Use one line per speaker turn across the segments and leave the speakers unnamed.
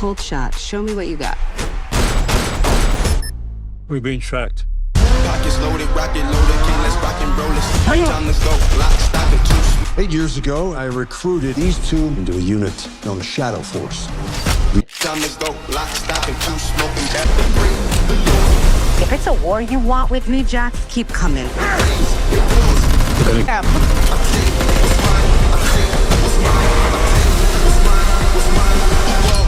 cold shot. Show me what you got.
We're being tracked.
Pockets loaded, rocket loaded, can't let's rock and roll this. Time to go, lock, stock, and two.
8 years ago, I recruited these two into a unit known as Shadow Force.
Time to go, lock, stock, and two. Smoking that the
If it's a war you want with me, Jack, keep coming.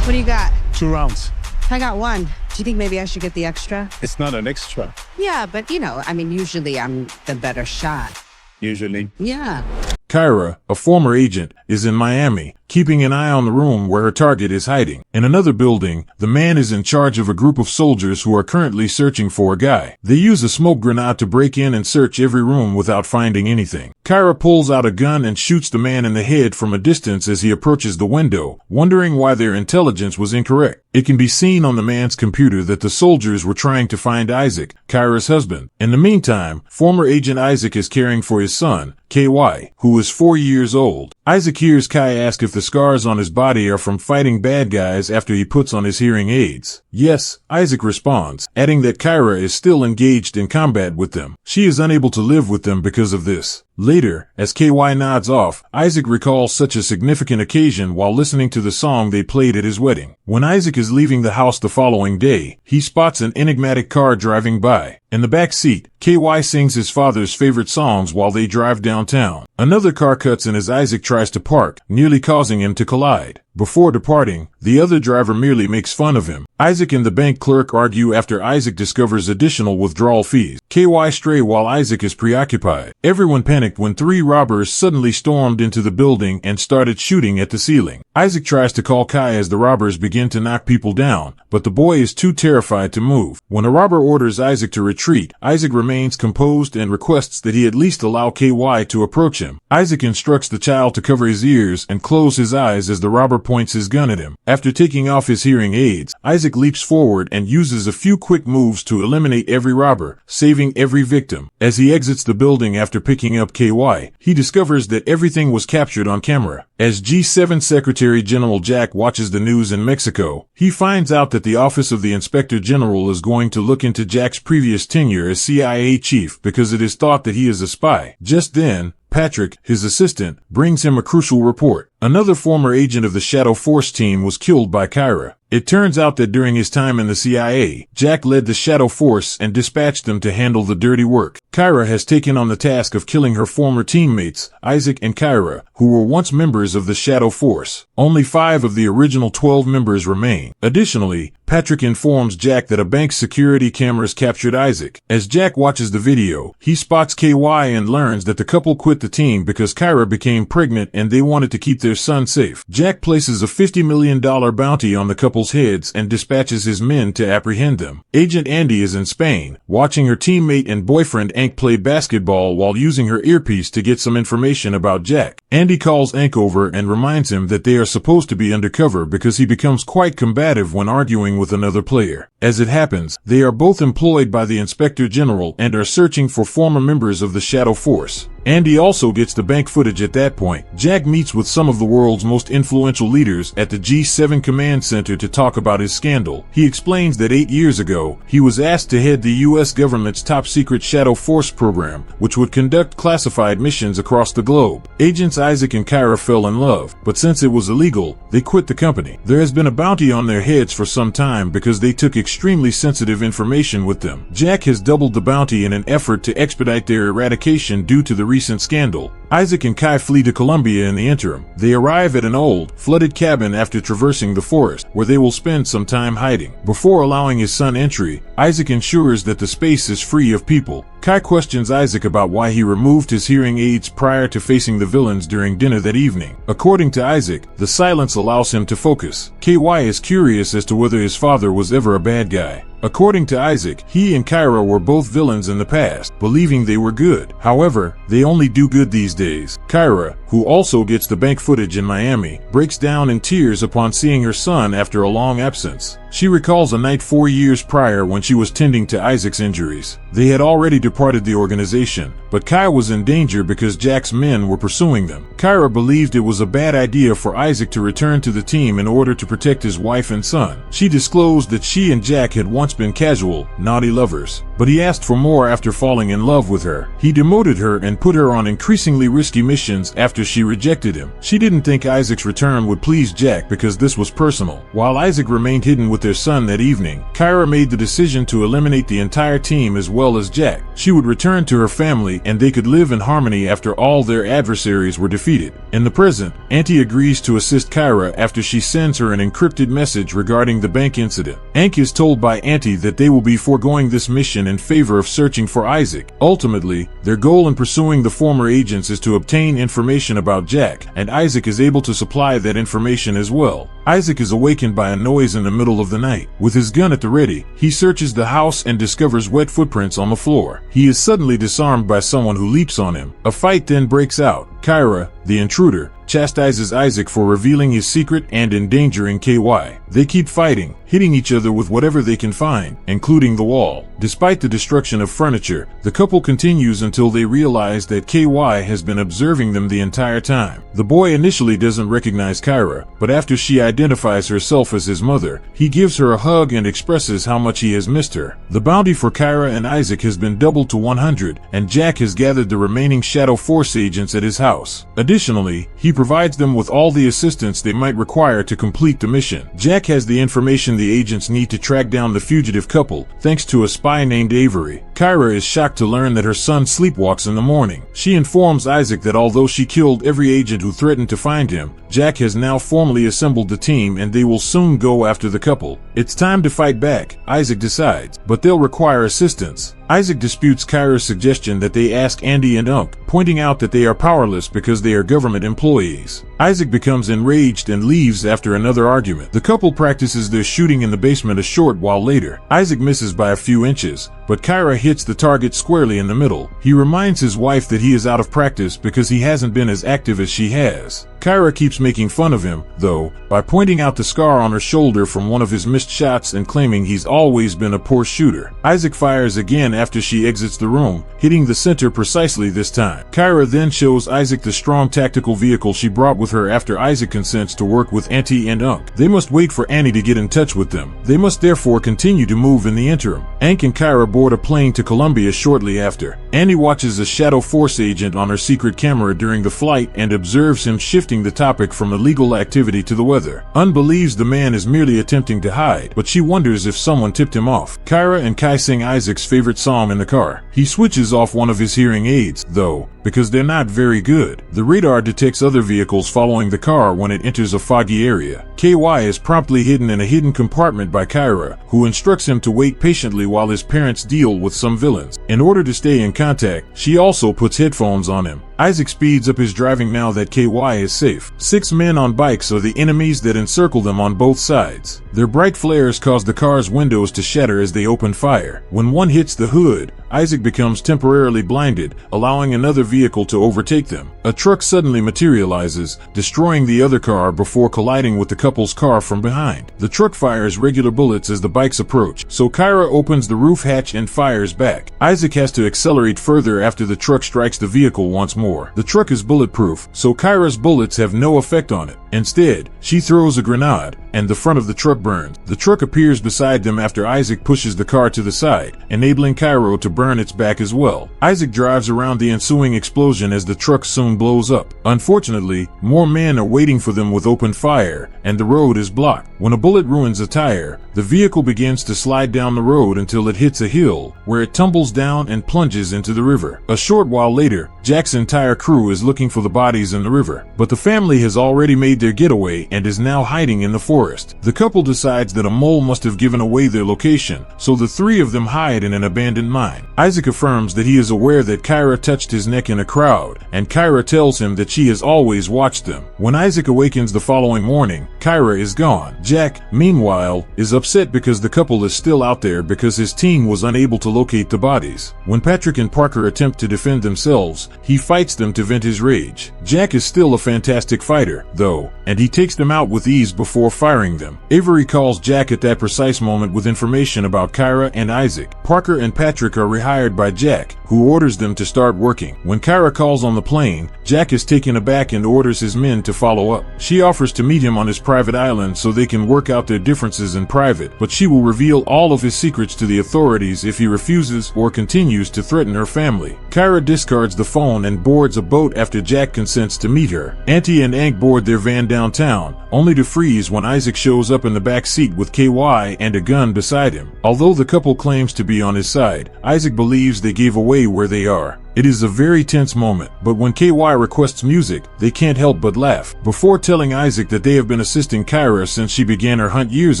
What do you got?
2 rounds.
I got 1. Do you think maybe I should get the extra?
It's not an extra,
Yeah, but usually I'm the better shot.
usually.
Yeah.
Kyra, a former agent, is in Miami, keeping an eye on the room where her target is hiding. In another building, the man is in charge of a group of soldiers who are currently searching for a guy. They use a smoke grenade to break in and search every room without finding anything. Kyra pulls out a gun and shoots the man in the head from a distance as he approaches the window, wondering why their intelligence was incorrect. It can be seen on the man's computer that the soldiers were trying to find Isaac, Kyra's husband. In the meantime, former agent Isaac is caring for his son, KY, who is 4 years old. Isaac hears Kai ask if the scars on his body are from fighting bad guys after he puts on his hearing aids. Yes, Isaac responds, adding that Kyra is still engaged in combat with them. She is unable to live with them because of this. Later, as KY nods off, Isaac recalls such a significant occasion while listening to the song they played at his wedding. When Isaac is leaving the house the following day, he spots an enigmatic car driving by. In the back seat, KY sings his father's favorite songs while they drive downtown. Another car cuts in as Isaac tries to park, nearly causing him to collide. Before departing, the other driver merely makes fun of him. Isaac and the bank clerk argue after Isaac discovers additional withdrawal fees. KY stray while Isaac is preoccupied. Everyone panicked when 3 robbers suddenly stormed into the building and started shooting at the ceiling. Isaac tries to call Kai as the robbers begin to knock people down, but the boy is too terrified to move. When a robber orders Isaac to retreat, Isaac remains composed and requests that he at least allow KY to approach him. Isaac instructs the child to cover his ears and close his eyes as the robber points his gun at him. After taking off his hearing aids, Isaac leaps forward and uses a few quick moves to eliminate every robber, saving every victim. As he exits the building after picking up KY, he discovers that everything was captured on camera. As G7 Secretary General Jack watches the news in Mexico, he finds out that the Office of the Inspector General is going to look into Jack's previous tenure as CIA chief because it is thought that he is a spy. Just then, Patrick, his assistant, brings him a crucial report. Another former agent of the Shadow Force team was killed by Kyra. It turns out that during his time in the CIA, Jack led the Shadow Force and dispatched them to handle the dirty work. Kyra has taken on the task of killing her former teammates, Isaac and Kyra, who were once members of the Shadow Force. Only 5 of the original 12 members remain. Additionally, Patrick informs Jack that a bank's security cameras captured Isaac. As Jack watches the video, he spots KY and learns that the couple quit the team because Kyra became pregnant and they wanted to keep their son safe. Jack places a $50 million bounty on the couple's heads and dispatches his men to apprehend them. Agent Andy is in Spain, watching her teammate and boyfriend Hank play basketball while using her earpiece to get some information about Jack. Andy calls Hank over and reminds him that they are supposed to be undercover because he becomes quite combative when arguing with another player. As it happens, they are both employed by the Inspector General and are searching for former members of the Shadow Force. Andy also gets the bank footage at that point. Jack meets with some of the world's most influential leaders at the G7 Command Center to talk about his scandal. He explains that 8 years ago, he was asked to head the U.S. government's top-secret Shadow Force program, which would conduct classified missions across the globe. Agents Isaac and Kyra fell in love, but since it was illegal, they quit the company. There has been a bounty on their heads for some time because they took extremely sensitive information with them. Jack has doubled the bounty in an effort to expedite their eradication due to the recent scandal. Isaac and Kai flee to Colombia in the interim. They arrive at an old, flooded cabin after traversing the forest, where they will spend some time hiding. Before allowing his son entry, Isaac ensures that the space is free of people. Kai questions Isaac about why he removed his hearing aids prior to facing the villains during dinner that evening. According to Isaac, the silence allows him to focus. KY is curious as to whether his father was ever a bad guy. According to Isaac, he and Kyra were both villains in the past, believing they were good. However, they only do good these days. Kyra, who also gets the bank footage in Miami, breaks down in tears upon seeing her son after a long absence. She recalls a night 4 years prior when she was tending to Isaac's injuries. They had already departed the organization, but Kyra was in danger because Jack's men were pursuing them. Kyra believed it was a bad idea for Isaac to return to the team in order to protect his wife and son. She disclosed that she and Jack had once been casual, naughty lovers, but he asked for more after falling in love with her. He demoted her and put her on increasingly risky missions after she rejected him. She didn't think Isaac's return would please Jack because this was personal. While Isaac remained hidden with their son that evening, Kyra made the decision to eliminate the entire team as well as Jack. She would return to her family and they could live in harmony after all their adversaries were defeated. In the present, Auntie agrees to assist Kyra after she sends her an encrypted message regarding the bank incident. Ank is told by Auntie that they will be foregoing this mission in favor of searching for Isaac. Ultimately, their goal in pursuing the former agents is to obtain information about Jack, and Isaac is able to supply that information as well. Isaac is awakened by a noise in the middle of the night. With his gun at the ready, he searches the house and discovers wet footprints on the floor. He is suddenly disarmed by someone who leaps on him. A fight then breaks out. Kyra, the intruder, chastises Isaac for revealing his secret and endangering KY. They keep fighting, hitting each other with whatever they can find, including the wall. Despite the destruction of furniture, the couple continues until they realize that KY has been observing them the entire time. The boy initially doesn't recognize Kyra, but after she identifies herself as his mother, he gives her a hug and expresses how much he has missed her. The bounty for Kyra and Isaac has been doubled to 100, and Jack has gathered the remaining Shadow Force agents at his house. Additionally, he provides them with all the assistance they might require to complete the mission. Jack has the information the agents need to track down the fugitive couple, thanks to a spy named Avery. Kyra is shocked to learn that her son sleepwalks in the morning. She informs Isaac that although she killed every agent who threatened to find him, Jack has now formally assembled the team and they will soon go after the couple. It's time to fight back, Isaac decides, but they'll require assistance. Isaac disputes Kyra's suggestion that they ask Andy and Unc, pointing out that they are powerless because they are government employees. Isaac becomes enraged and leaves after another argument. The couple practices their shooting in the basement a short while later. Isaac misses by a few inches, but Kyra hits the target squarely in the middle. He reminds his wife that he is out of practice because he hasn't been as active as she has. Kyra keeps making fun of him, though, by pointing out the scar on her shoulder from one of his missed shots and claiming he's always been a poor shooter. Isaac fires again after she exits the room, hitting the center precisely this time. Kyra then shows Isaac the strong tactical vehicle she brought with her after Isaac consents to work with Auntie and Unc. They must wait for Annie to get in touch with them. They must therefore continue to move in the interim. Ank and Kyra board a plane to Columbia shortly after. Annie watches a Shadow Force agent on her secret camera during the flight and observes him shifting the topic from illegal activity to the weather. Un believes the man is merely attempting to hide, but she wonders if someone tipped him off. Kyra and Kai sing Isaac's favorite song in the car. He switches off one of his hearing aids, though, because they're not very good. The radar detects other vehicles following the car when it enters a foggy area. KY is promptly hidden in a hidden compartment by Kyra, who instructs him to wait patiently while his parents deal with some villains. In order to stay in contact, she also puts headphones on him. Isaac speeds up his driving now that KY is safe. 6 men on bikes are the enemies that encircle them on both sides. Their bright flares cause the car's windows to shatter as they open fire. When one hits the hood, Isaac becomes temporarily blinded, allowing another vehicle to overtake them. A truck suddenly materializes, destroying the other car before colliding with the couple's car from behind. The truck fires regular bullets as the bikes approach, so Kyra opens the roof hatch and fires back. Isaac has to accelerate further after the truck strikes the vehicle once more. The truck is bulletproof, so Kyra's bullets have no effect on it. Instead, she throws a grenade, and the front of the truck burns. The truck appears beside them after Isaac pushes the car to the side, enabling Kyra to burn its back as well. Isaac drives around the ensuing explosion as the truck soon blows up. Unfortunately, more men are waiting for them with open fire, and the road is blocked. When a bullet ruins a tire, the vehicle begins to slide down the road until it hits a hill, where it tumbles down and plunges into the river. A short while later, Jack's entire crew is looking for the bodies in the river, but the family has already made their getaway and is now hiding in the forest. forest. The couple decides that a mole must have given away their location, so the three of them hide in an abandoned mine. Isaac affirms that he is aware that Kyra touched his neck in a crowd, and Kyra tells him that she has always watched them. When Isaac awakens the following morning, Kyra is gone. Jack, meanwhile, is upset because the couple is still out there because his team was unable to locate the bodies. When Patrick and Parker attempt to defend themselves, he fights them to vent his rage. Jack is still a fantastic fighter, though, and he takes them out with ease before firing them. Avery calls Jack at that precise moment with information about Kyra and Isaac. Parker and Patrick are rehired by Jack, who orders them to start working. When Kyra calls on the plane, Jack is taken aback and orders his men to follow up. She offers to meet him on his private island so they can work out their differences in private, but she will reveal all of his secrets to the authorities if he refuses or continues to threaten her family. Kyra discards the phone and boards a boat after Jack consents to meet her. Auntie and Hank board their van downtown, only to freeze when Isaac shows up in the back seat with KY and a gun beside him. Although the couple claims to be on his side, Isaac believes they gave away where they are. It is a very tense moment, but when KY requests music, they can't help but laugh. Before telling Isaac that they have been assisting Kyra since she began her hunt years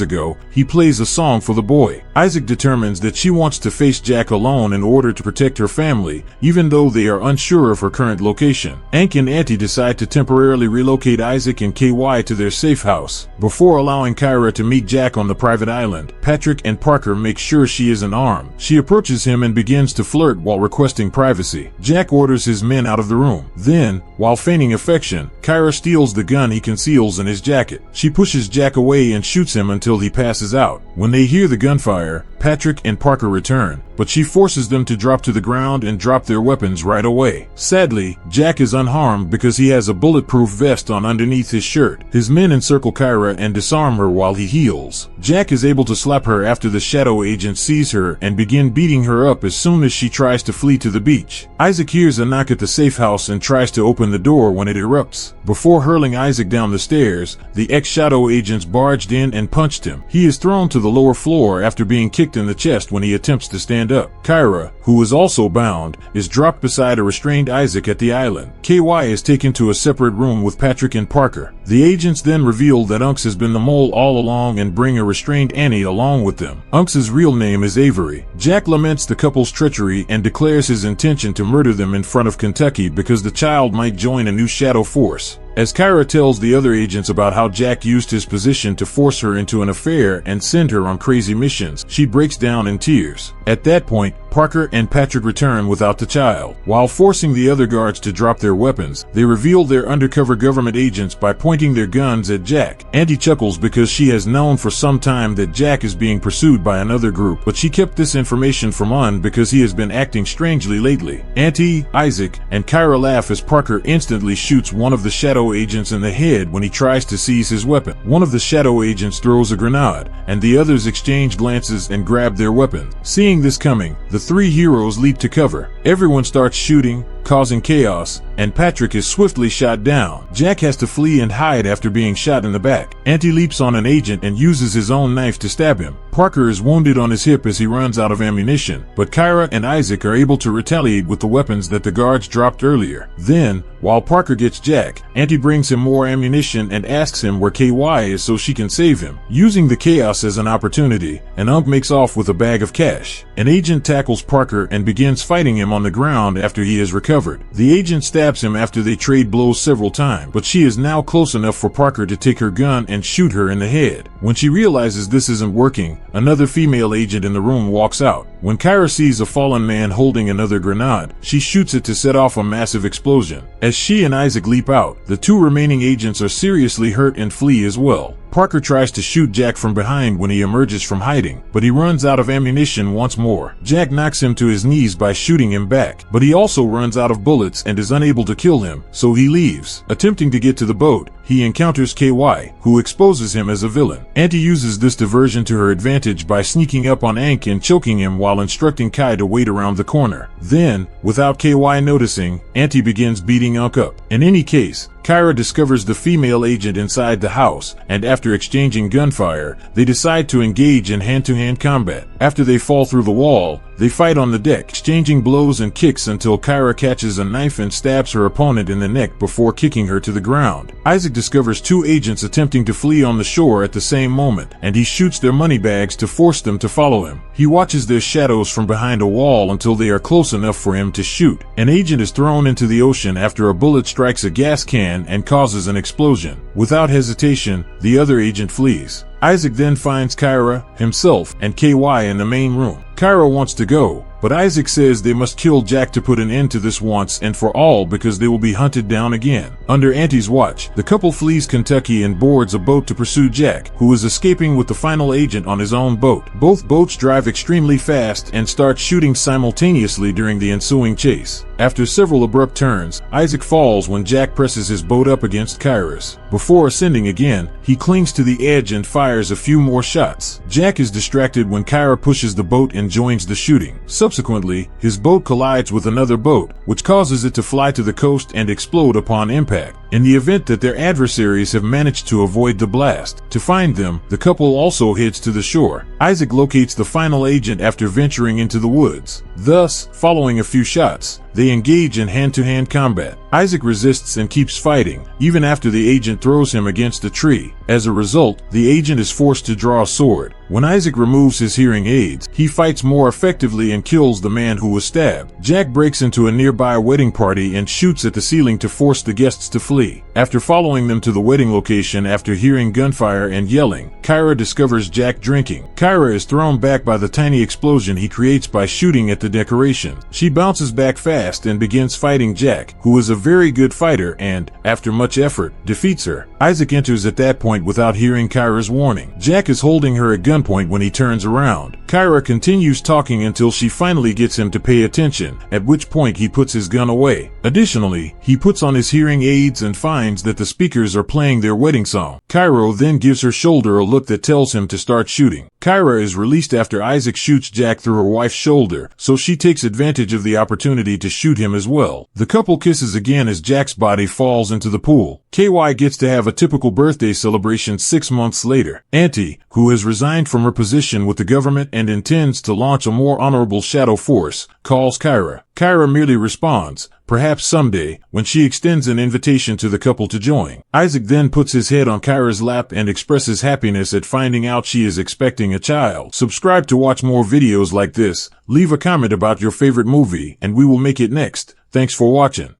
ago, he plays a song for the boy. Isaac determines that she wants to face Jack alone in order to protect her family, even though they are unsure of her current location. Hank and Auntie decide to temporarily relocate Isaac and KY to their safe house. Before allowing Kyra to meet Jack on the private island, Patrick and Parker make sure she isn't armed. She approaches him and begins to flirt while requesting privacy. Jack orders his men out of the room. Then, while feigning affection, Kyra steals the gun he conceals in his jacket. She pushes Jack away and shoots him until he passes out. When they hear the gunfire, Patrick and Parker return, but she forces them to drop to the ground and drop their weapons right away. Sadly, Jack is unharmed because he has a bulletproof vest on underneath his shirt. His men encircle Kyra and disarm her while he heals. Jack is able to slap her after the shadow agent sees her and begin beating her up as soon as she tries to flee to the beach. Isaac hears a knock at the safe house and tries to open the door when it erupts. Before hurling Isaac down the stairs, the ex-shadow agents barged in and punched him. He is thrown to the lower floor after being kicked in the chest when he attempts to stand up. Kyra, who is also bound, is dropped beside a restrained Isaac at the island. KY is taken to a separate room with Patrick and Parker. The agents then reveal that Unks has been the mole all along and bring a restrained Annie along with them. Unks' real name is Avery. Jack laments the couple's treachery and declares his intention to murder them in front of Kentucky because the child might join a new shadow force. As Kyra tells the other agents about how Jack used his position to force her into an affair and send her on crazy missions, she breaks down in tears. At that point, Parker and Patrick return without the child. While forcing the other guards to drop their weapons, they reveal they're undercover government agents by pointing their guns at Jack. Auntie chuckles because she has known for some time that Jack is being pursued by another group, but she kept this information from Un because he has been acting strangely lately. Auntie, Isaac, and Kyra laugh as Parker instantly shoots one of the shadow agents in the head when he tries to seize his weapon. One of the shadow agents throws a grenade, and the others exchange glances and grab their weapons. Seeing this coming, the three heroes leap to cover. Everyone starts shooting, causing chaos, and Patrick is swiftly shot down. Jack has to flee and hide after being shot in the back. Auntie leaps on an agent and uses his own knife to stab him. Parker is wounded on his hip as he runs out of ammunition, but Kyra and Isaac are able to retaliate with the weapons that the guards dropped earlier. Then, while Parker gets Jack, Auntie brings him more ammunition and asks him where KY is so she can save him. Using the chaos as an opportunity, an Unk makes off with a bag of cash. An agent tackles Parker and begins fighting him on the ground after he is recovered. The agent stabs him after they trade blows several times, but she is now close enough for Parker to take her gun and shoot her in the head. When she realizes this isn't working, another female agent in the room walks out. When Kyra sees a fallen man holding another grenade, she shoots it to set off a massive explosion. As she and Isaac leap out, the two remaining agents are seriously hurt and flee as well. Parker tries to shoot Jack from behind when he emerges from hiding, but he runs out of ammunition once more. Jack knocks him to his knees by shooting him back, but he also runs out of bullets and is unable to kill him, so he leaves. Attempting to get to the boat, he encounters KY, who exposes him as a villain. Auntie uses this diversion to her advantage by sneaking up on Hank and choking him while instructing Kai to wait around the corner. Then, without KY noticing, Auntie begins beating Unk up. In any case, Kyra discovers the female agent inside the house, and after exchanging gunfire, they decide to engage in hand-to-hand combat. After they fall through the wall, they fight on the deck, exchanging blows and kicks until Kyra catches a knife and stabs her opponent in the neck before kicking her to the ground. Isaac discovers two agents attempting to flee on the shore at the same moment, and he shoots their money bags to force them to follow him. He watches their shadows from behind a wall until they are close enough for him to shoot. An agent is thrown into the ocean after a bullet strikes a gas can and causes an explosion. Without hesitation, the other agent flees. Isaac then finds Kyra, himself, and KY in the main room. Kyra wants to go, but Isaac says they must kill Jack to put an end to this once and for all because they will be hunted down again. Under Auntie's watch, the couple flees Kentucky and boards a boat to pursue Jack, who is escaping with the final agent on his own boat. Both boats drive extremely fast and start shooting simultaneously during the ensuing chase. After several abrupt turns, Isaac falls when Jack presses his boat up against Kyra's. Before ascending again, he clings to the edge and fires a few more shots. Jack is distracted when Kyra pushes the boat and joins the shooting. Subsequently, his boat collides with another boat, which causes it to fly to the coast and explode upon impact. In the event that their adversaries have managed to avoid the blast. To find them, the couple also heads to the shore. Isaac locates the final agent after venturing into the woods. Thus, following a few shots, they engage in hand-to-hand combat. Isaac resists and keeps fighting, even after the agent throws him against a tree. As a result, the agent is forced to draw a sword. When Isaac removes his hearing aids, he fights more effectively and kills the man who was stabbed. Jack breaks into a nearby wedding party and shoots at the ceiling to force the guests to flee. After following them to the wedding location after hearing gunfire and yelling, Kyra discovers Jack drinking. Kyra is thrown back by the tiny explosion he creates by shooting at the decoration. She bounces back fast and begins fighting Jack, who is a very good fighter and, after much effort, defeats her. Isaac enters at that point without hearing Kyra's warning. Jack is holding her at gunpoint when he turns around. Kyra continues talking until she finally gets him to pay attention, at which point he puts his gun away. Additionally, he puts on his hearing aids and finds that the speakers are playing their wedding song. Kyra then gives her shoulder a look that tells him to start shooting. Kyra is released after Isaac shoots Jack through her wife's shoulder, so she takes advantage of the opportunity to shoot him as well. The couple kisses again as Jack's body falls into the pool. KY gets to have a typical birthday celebration 6 months later. Auntie, who has resigned from her position with the government and intends to launch a more honorable shadow force, calls Kyra. Kyra merely responds, perhaps someday, when she extends an invitation to the couple to join. Isaac then puts his head on Kyra's lap and expresses happiness at finding out she is expecting a child. Subscribe to watch more videos like this, leave a comment about your favorite movie, and we will make it next. Thanks for watching.